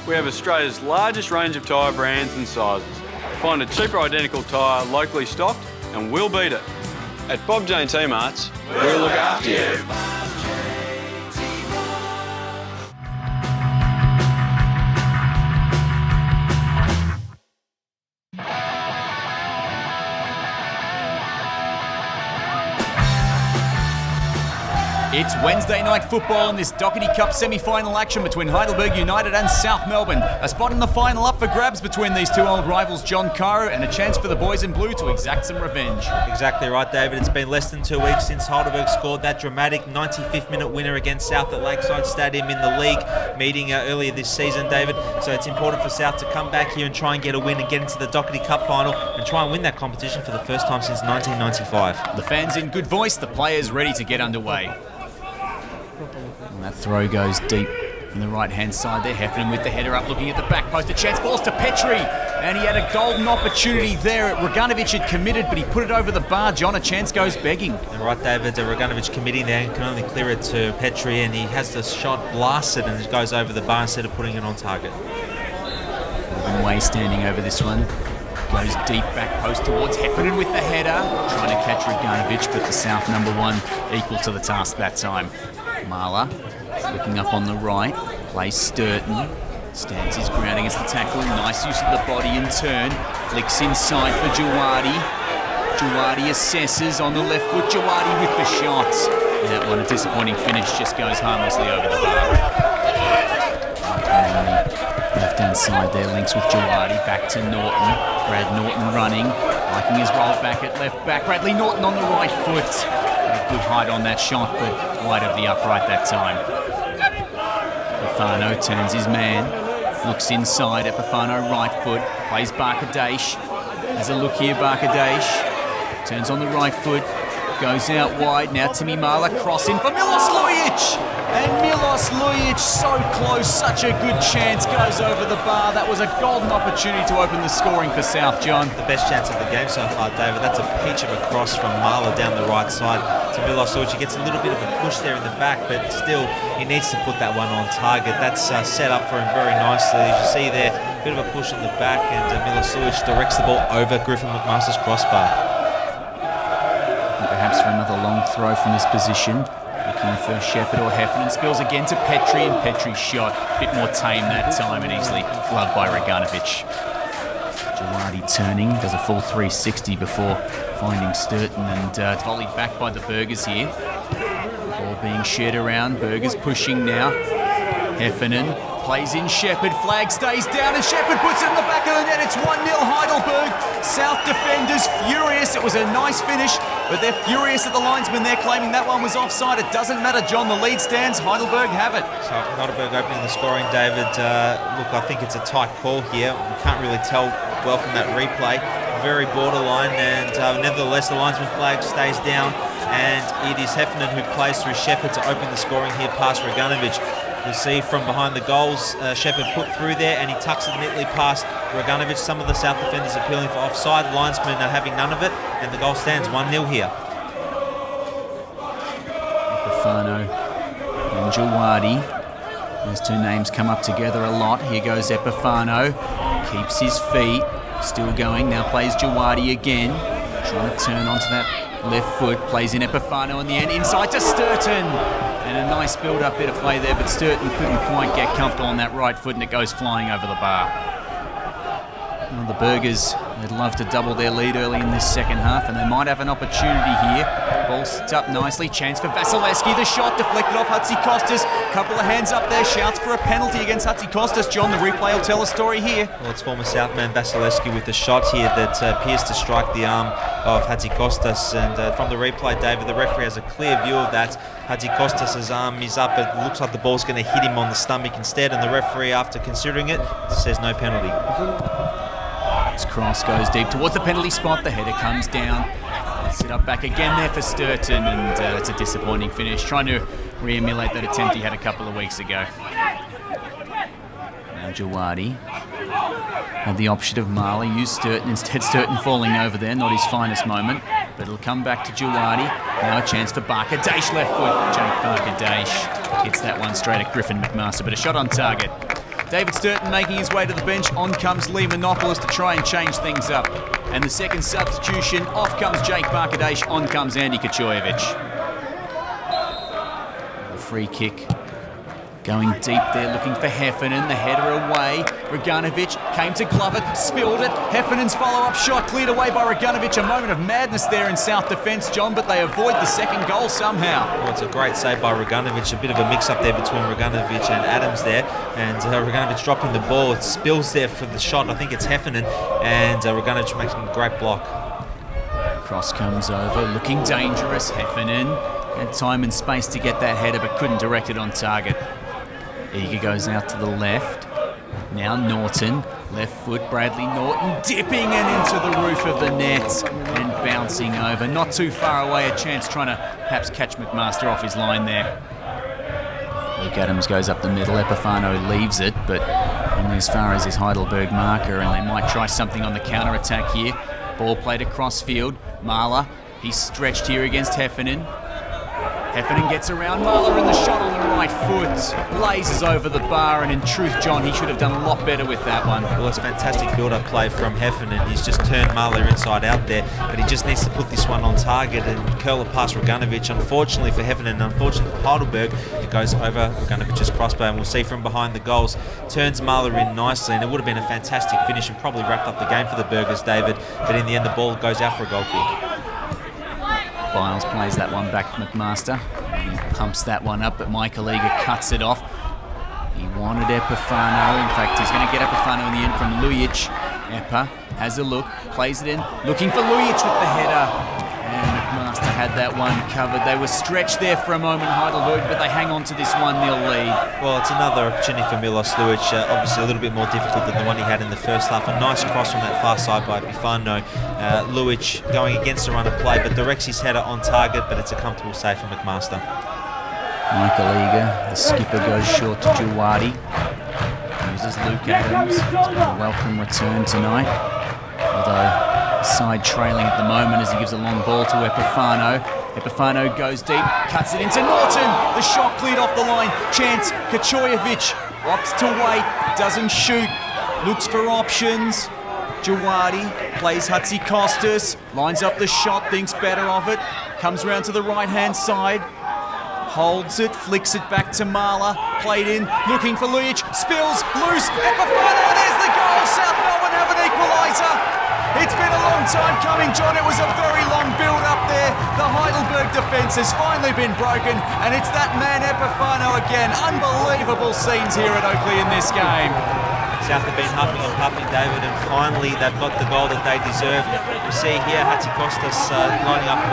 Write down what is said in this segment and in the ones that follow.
We have Australia's largest range of tyre brands and sizes. Find a cheaper identical tyre locally stocked and we'll beat it. At Bob Jane T-Marts, we'll look after you. It's Wednesday night football in this Dockerty Cup Semi Final action between Heidelberg United and South Melbourne. A spot in the final up for grabs between these two old rivals, John Cairo, and a chance for the boys in blue to exact some revenge. Exactly right, David. It's been less than 2 weeks since Heidelberg scored that dramatic 95th minute winner against South at Lakeside Stadium in the league meeting earlier this season, David. So it's important for South to come back here and try and get a win and get into the Dockerty Cup final and try and win that competition for the first time since 1995. The fans in good voice, the players ready to get underway. And that throw goes deep from the right-hand side there. Heffernan with the header up, looking at the back post. A chance falls to Petrie, and he had a golden opportunity there. Raganovic had committed, but he put it over the bar. John, a chance goes begging. And right, David, Raganovic committing there and can only clear it to Petrie, and he has the shot blasted and it goes over the bar instead of putting it on target. Way standing over this one. Goes deep back post towards Heffernan with the header. Trying to catch Raganovic, but the South number one equal to the task that time. Marler looking up on the right, plays Sturton, stands his ground against the tackle, nice use of the body and turn, flicks inside for Jawadi. Jawadi assesses on the left foot, Jawadi with the shots. And that one, a disappointing finish, just goes harmlessly over the bar. Left hand side there, links with Jawadi, back to Norton. Brad Norton running, liking his roll back at left back. Bradley Norton on the right foot. A good height on that shot, but wide of the upright that time. Epifano turns his man, looks inside. Epifano right foot, plays Barkadash. Has a look here, Barkadash. Turns on the right foot, goes out wide. Now Timmy Marler crossing for Milos Lujic. And Milos Lujic so close, such a good chance, goes over the bar. That was a golden opportunity to open the scoring for South, John. The best chance of the game so far, David. That's a peach of a cross from Marler down the right side to Milos Lujic. He gets a little bit of a push there in the back, but still he needs to put that one on target. That's set up for him very nicely. As you see there, a bit of a push in the back, and Milos Lujic directs the ball over Griffin McMaster's crossbar. And perhaps for another long throw from this position. Looking for Shepherd or Heffernan, spills again to Petrie, and Petrie's shot a bit more tame that time and easily gloved by Raganovic. Jawadi turning, does a full 360 before finding Sturton, and volleyed back by the Burgers here. Ball being shared around, Burgers pushing now. Heffernan plays in Shepherd, flag stays down, and Shepherd puts it in the back of the net. It's 1-0 Heidelberg. South defenders furious. It was a nice finish, but they're furious at the linesman. They're claiming that one was offside. It doesn't matter, John. The lead stands. Heidelberg have it. So Heidelberg opening the scoring, David. Look, I think it's a tight call here. We can't really tell well from that replay. Very borderline, and nevertheless the linesman flag stays down, and it is Heffernan who plays through Shepherd to open the scoring here past Raganovic. You'll see from behind the goals, Shepherd put through there, and he tucks it neatly past Raganovic. Some of the South defenders appealing for offside. The linesmen are having none of it, and the goal stands 1-0 here. Epifano and Jawadi. Those two names come up together a lot. Here goes Epifano. Keeps his feet. Still going. Now plays Jawadi again. Trying to turn onto that left foot. Plays in Epifano in the end. Inside to Sturton. And a nice build-up bit of play there, but Sturton couldn't quite get comfortable on that right foot, and it goes flying over the bar. Well, the Burgers, they'd love to double their lead early in this second half, and they might have an opportunity here. Ball sits up nicely, chance for Vasilevsky, the shot deflected off Hatzikostas. Couple of hands up there, shouts for a penalty against Hatzikostas. John, the replay will tell a story here. Well, it's former Southman Vasilevsky with the shot here that appears to strike the arm of Hatzikostas, and from the replay, David, the referee has a clear view of that. Hatzikostas' arm is up, it looks like the ball's going to hit him on the stomach instead, and the referee, after considering it, says no penalty. This cross goes deep towards the penalty spot, the header comes down. Sit up back again there for Sturton, and it's a disappointing finish. Trying to re-emulate that attempt he had a couple of weeks ago. Now Jawadi had the option of Marley, used Sturton, instead Sturton falling over there, not his finest moment. But it'll come back to Jawadi. Now a chance for Barkadash, left foot. Jake Barkadash hits that one straight at Griffin McMaster, but a shot on target. David Sturton making his way to the bench. On comes Lee Monopoulos to try and change things up. And the second substitution, off comes Jake Barkadash, on comes Andy Kachojevic. A free kick going deep there, looking for Heffernan. The header away. Raganovic came to Glover, spilled it. Heffernan's follow-up shot cleared away by Raganovic. A moment of madness there in South defence, John, but they avoid the second goal somehow. Well, it's a great save by Raganovic. A bit of a mix-up there between Raganovic and Adams there. And Raganovic dropping the ball. It spills there for the shot. I think it's Heffernan. And Raganovic makes a great block. Cross comes over, looking dangerous. Heffernan had time and space to get that header, but couldn't direct it on target. Eager goes out to the left. Now Norton, left foot, Bradley Norton dipping and into the roof of the net and bouncing over. Not too far away, a chance trying to perhaps catch McMaster off his line there. Luke Adams goes up the middle, Epifano leaves it, but only as far as his Heidelberg marker, and they might try something on the counter-attack here. Ball played across field. Marler, he's stretched here against Heffernan. Heffernan gets around Marler and the shot on the right foot blazes over the bar, and in truth, John, he should have done a lot better with that one. Well, it's fantastic build-up play from Heffernan. He's just turned Marler inside out there, but he just needs to put this one on target and curl it past Raganovic. Unfortunately for Heffernan, unfortunately for Heidelberg, it goes over Raganovic's crossbar, and we'll see from behind the goals. Turns Marler in nicely, and it would have been a fantastic finish and probably wrapped up the game for the Burgers, David, but in the end the ball goes out for a goal kick. Biles plays that one back to McMaster. And he pumps that one up, but Michael Eager cuts it off. He wanted Epifano. In fact, he's going to get Epifano in the end from Lujic. Epa has a look, plays it in, looking for Lujic with the header. And McMaster had that one covered. They were stretched there for a moment, Heidelberg, but they hang on to this 1-0 lead. Well, it's another opportunity for Milos Lujic. Obviously a little bit more difficult than the one he had in the first half. A nice cross from that far side by Epifano. Lujic going against the run of play, but directs his header on target, but it's a comfortable save for McMaster. Michael Eager, the skipper, goes short to Juwadi. Uses Luke Adams. It's been a welcome return tonight. Although side trailing at the moment as he gives a long ball to Epifano. Epifano goes deep, cuts it into Norton. The shot cleared off the line. Chance, Kachojevic opts to wait, doesn't shoot, looks for options. Juwadi plays Hutzi Costas, lines up the shot, thinks better of it, comes round to the right-hand side, holds it, flicks it back to Marler, played in, looking for Lujic, spills, loose, Epifano, there's the goal! South Melbourne have an equaliser! It's been a long time coming, John. It was a very long build-up there. The Heidelberg defence has finally been broken, and it's that man Epifano again. Unbelievable scenes here at Oakley in this game. South have been huffing and puffing, David, and finally they've got the goal that they deserve. We see here Hutzi Costas lining up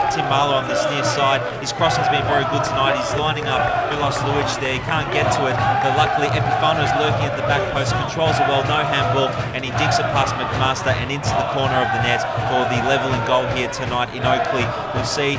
Tim Marler on this near side. His crossing's been very good tonight. He's lining up Milos Lujic there. He can't get to it, but luckily Epifano's lurking at the back post, controls it well, no handball, and he dinks it past McMaster and into the corner of the net for the levelling goal here tonight in Oakley. We'll see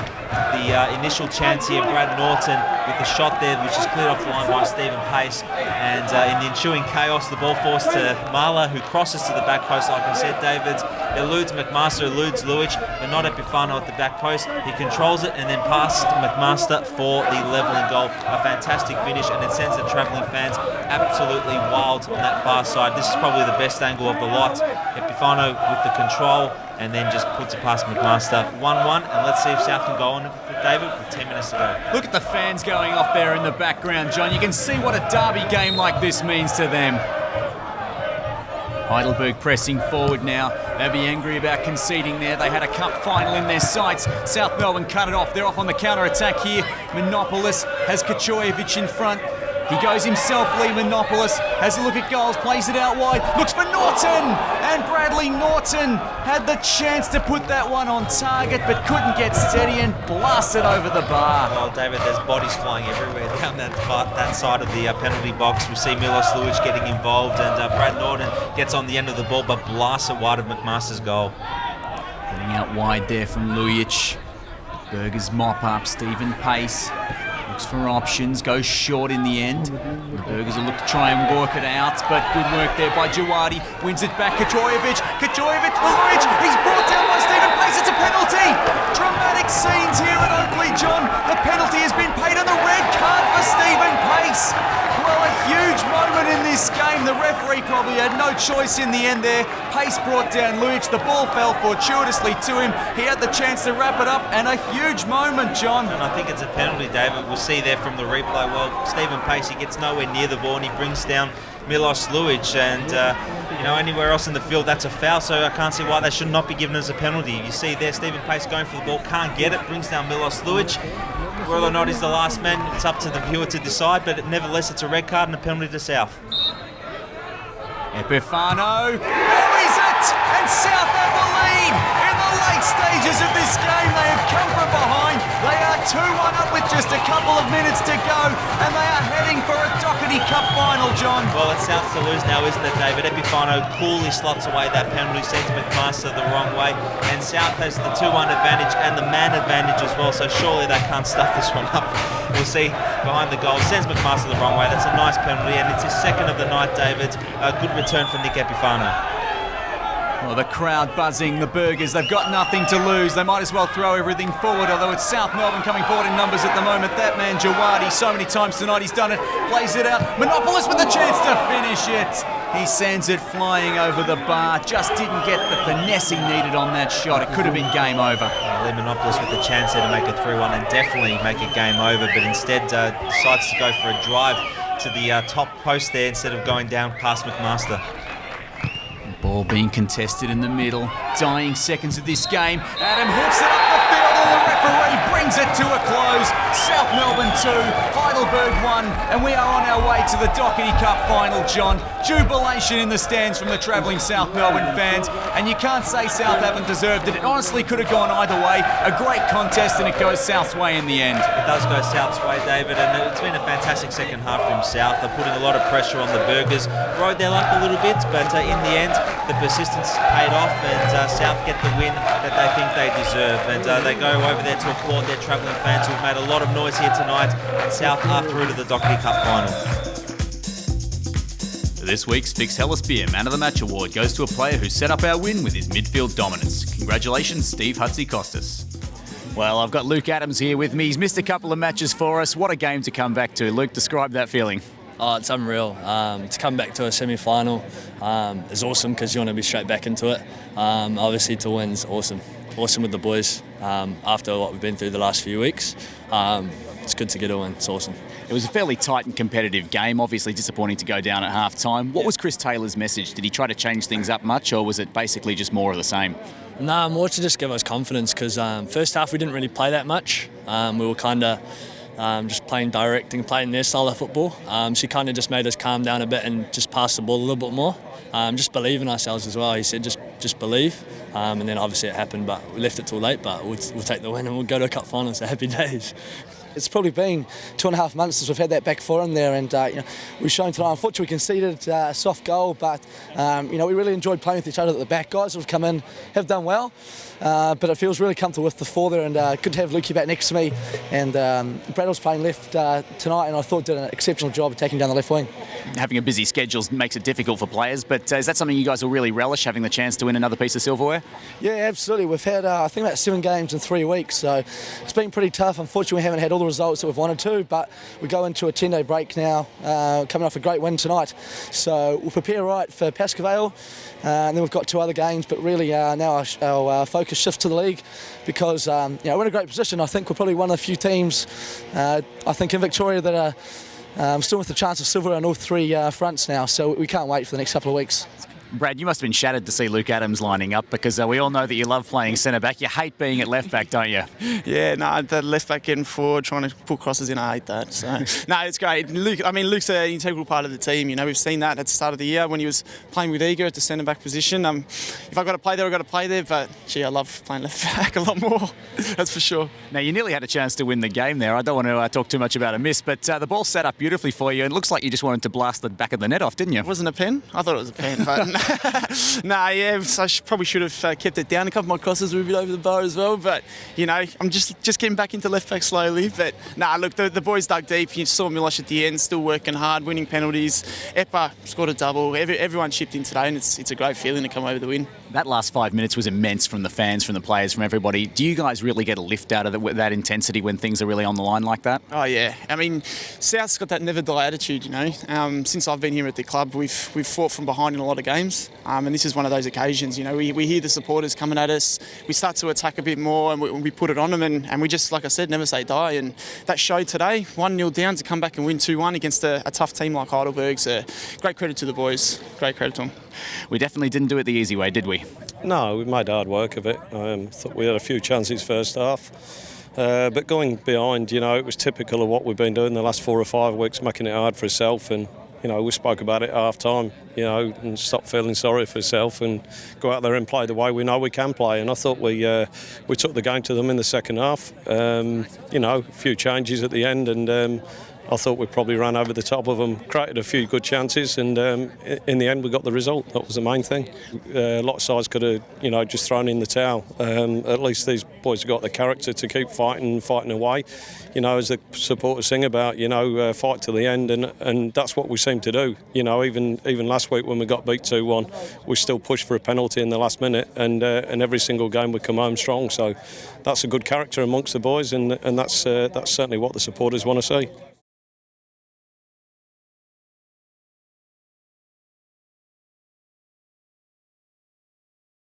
the initial chance here, Brad Norton with the shot there, which is cleared off the line by Stephen Pace, and in the ensuing chaos the ball forced to Marler, who crosses to the back post. Like I said, David eludes McMaster, eludes Lujic, but not Epifano at the back post. He controls it and then past McMaster for the levelling goal. A fantastic finish, and it sends the travelling fans absolutely wild on that far side. This is probably the best angle of the lot. Epifano with the control and then just puts it past McMaster. 1-1, and let's see if South can go on, David, with 10 minutes to go. Look at the fans going off there in the background, John. You can see what a derby game like this means to them. Heidelberg pressing forward now. They'll be angry about conceding there. They had a cup final in their sights. South Melbourne cut it off. They're off on the counter-attack here. Monopoulos has Kachojevic in front. He goes himself, Lee Monopoulos, has a look at goals, plays it out wide, looks for Norton! And Bradley Norton had the chance to put that one on target, but couldn't get steady and blasted over the bar. Well, David, there's bodies flying everywhere down that side of the penalty box. We see Milos Lujic getting involved, and Brad Norton gets on the end of the ball, but blasts it wide of McMaster's goal. Getting out wide there from Lujic. Burgers mop up, Stephen Pace Looks for options, goes short in the end. The Burgers will look to try and work it out, but good work there by Jawadi. Wins it back, Kajojevic for Lulic. He's brought down by Stephen Pace. It's a penalty. Dramatic scenes here at Oakley, John. The penalty has been paid and the red card for Stephen Pace. Well, a huge moment in this game. The referee probably had no choice in the end there. Pace brought down Lulic. The ball fell fortuitously to him. He had the chance to wrap it up, and a huge moment, John. And I think it's a penalty, David. We'll see there from the replay. Well, Stephen Pace, he gets nowhere near the ball and he brings down Milos Lulic, and anywhere else in the field that's a foul, so I can't see why they should not be given as a penalty. You see there Stephen Pace going for the ball, can't get it, brings down Milos Lulic. Whether or not he's the last man, it's up to the viewer to decide, but nevertheless it's a red card and a penalty to South. Epifano buries it, and South have the lead. In the late stages of this game, they have come from behind. They are 2-1 up with just a couple of minutes to go, and they are heading for a Dockerty Cup Final, John. Well, it's South to lose now, isn't it, David? Epifano coolly slots away that penalty, sends McMaster the wrong way, and South has the 2-1 advantage and the man advantage as well, so surely they can't stuff this one up. We'll see behind the goal. Sends McMaster the wrong way. That's a nice penalty, and it's his second of the night, David. A good return for Nick Epifano. Well, the crowd buzzing, the Burgers, they've got nothing to lose. They might as well throw everything forward, although it's South Melbourne coming forward in numbers at the moment. That man, Jawadi, so many times tonight he's done it, plays it out. Monopolis with the chance to finish it. He sends it flying over the bar, just didn't get the finesse he needed on that shot. It could have been game over. Lee Monopolis with the chance there to make a 3-1 and definitely make a game over, but instead decides to go for a drive to the top post there instead of going down past McMaster. Ball being contested in the middle. Dying seconds of this game. Adam hooks it up the field and the referee brings it to a close. South Melbourne 2, Heidelberg 1, and we are on our way to the Dockerty Cup Final, John. Jubilation in the stands from the travelling South Melbourne fans, and you can't say South haven't deserved it. It honestly could have gone either way. A great contest, and it goes South's way in the end. It does go South's way, David, and it's been a fantastic second half from South. They're putting a lot of pressure on the Burgers. Rode their luck a little bit, but in the end, the persistence paid off, and South get the win that they think they deserve. And they go over there to applaud their travelling fans who've made a lot of noise here tonight, and South are through to the Dockerty Cup Final. This week's Fix Hellas Beer Man of the Match award goes to a player who set up our win with his midfield dominance. Congratulations, Steve Hutsy-Costas. Well, I've got Luke Adams here with me. He's missed a couple of matches for us. What a game to come back to. Luke, describe that feeling. Oh, it's unreal. To come back to a semi-final is awesome because you want to be straight back into it. Obviously to win is awesome. Awesome with the boys after what we've been through the last few weeks. It's good to get a win. It's awesome. It was a fairly tight and competitive game, obviously disappointing to go down at half-time. What was Chris Taylor's message? Did he try to change things up much, or was it basically just more of the same? No, more to just give us confidence because first half we didn't really play that much. We were kind of just playing direct and playing their style of football. So he kind of just made us calm down a bit and just pass the ball a little bit more. Just believe in ourselves as well. He said just believe. And then obviously it happened, but we left it too late. But we'll take the win and we'll go to a cup final. So happy days. It's probably been 2.5 months since we've had that back four in there, and we've shown tonight. Unfortunately, we conceded a soft goal, but we really enjoyed playing with each other at the back. Guys who've come in have done well, but it feels really comfortable with the four there, and good to have Lukey back next to me. And Bradl's playing left tonight, and I thought did an exceptional job of taking down the left wing. Having a busy schedule makes it difficult for players, but is that something you guys will really relish, having the chance to win another piece of silverware? Yeah, absolutely. We've had, I think, about 7 games in 3 weeks, so it's been pretty tough. Unfortunately, we haven't had all the results that we've wanted to, but we go into a 10-day break now, coming off a great win tonight. So we'll prepare right for Pascavale, and then we've got 2 other games, but really now our focus shifts to the league because we're in a great position. I think we're probably one of the few teams, I think, in Victoria that are still with the chance of silver on all 3 fronts now, so we can't wait for the next couple of weeks. Brad, you must have been shattered to see Luke Adams lining up because we all know that you love playing centre-back. You hate being at left-back, don't you? Yeah, no, the left-back getting forward, trying to put crosses in, I hate that. So, no, it's great. Luke's an integral part of the team. We've seen that at the start of the year when he was playing with Eager at the centre-back position. If I've got to play there, I've got to play there, but, gee, I love playing left-back a lot more, that's for sure. Now, you nearly had a chance to win the game there. I don't want to talk too much about a miss, but the ball set up beautifully for you, and it looks like you just wanted to blast the back of the net off, didn't you? It wasn't a pen? I thought it was a pen, but no, Nah, yeah, I probably should have kept it down. A couple of my crosses were a bit over the bar as well, but, you know, I'm just getting back into left back slowly. But, nah, look, the boys dug deep. You saw Milosh at the end, still working hard, winning penalties. Epa scored a double. Everyone chipped in today, and it's a great feeling to come over the win. That last 5 minutes was immense from the fans, from the players, from everybody. Do you guys really get a lift out of that intensity when things are really on the line like that? Oh, yeah. I mean, South's got that never-die attitude, you know. Since I've been here at the club, we've fought from behind in a lot of games, and this is one of those occasions. You know, we hear the supporters coming at us, we start to attack a bit more, and we put it on them, and we just, like I said, never say die. And that showed today, 1-0 down to come back and win 2-1 against a tough team like Heidelberg. So great credit to the boys. Great credit to them. We definitely didn't do it the easy way, did we? No, we made hard work of it. Thought we had a few chances first half. But going behind, you know, it was typical of what we've been doing the last 4 or 5 weeks, making it hard for ourselves. And, you know, we spoke about it at half-time, you know, and stop feeling sorry for ourselves and go out there and play the way we know we can play. And I thought we took the game to them in the second half. You know, a few changes at the end, and I thought we probably ran over the top of them, created a few good chances, and in the end we got the result. That was the main thing. A lot of sides could have, you know, just thrown in the towel. At least these boys have got the character to keep fighting away. You know, as the supporters sing about, you know, fight to the end, and that's what we seem to do. You know, even last week when we got beat 2-1, we still pushed for a penalty in the last minute, and every single game we come home strong. So that's a good character amongst the boys, and that's certainly what the supporters want to see.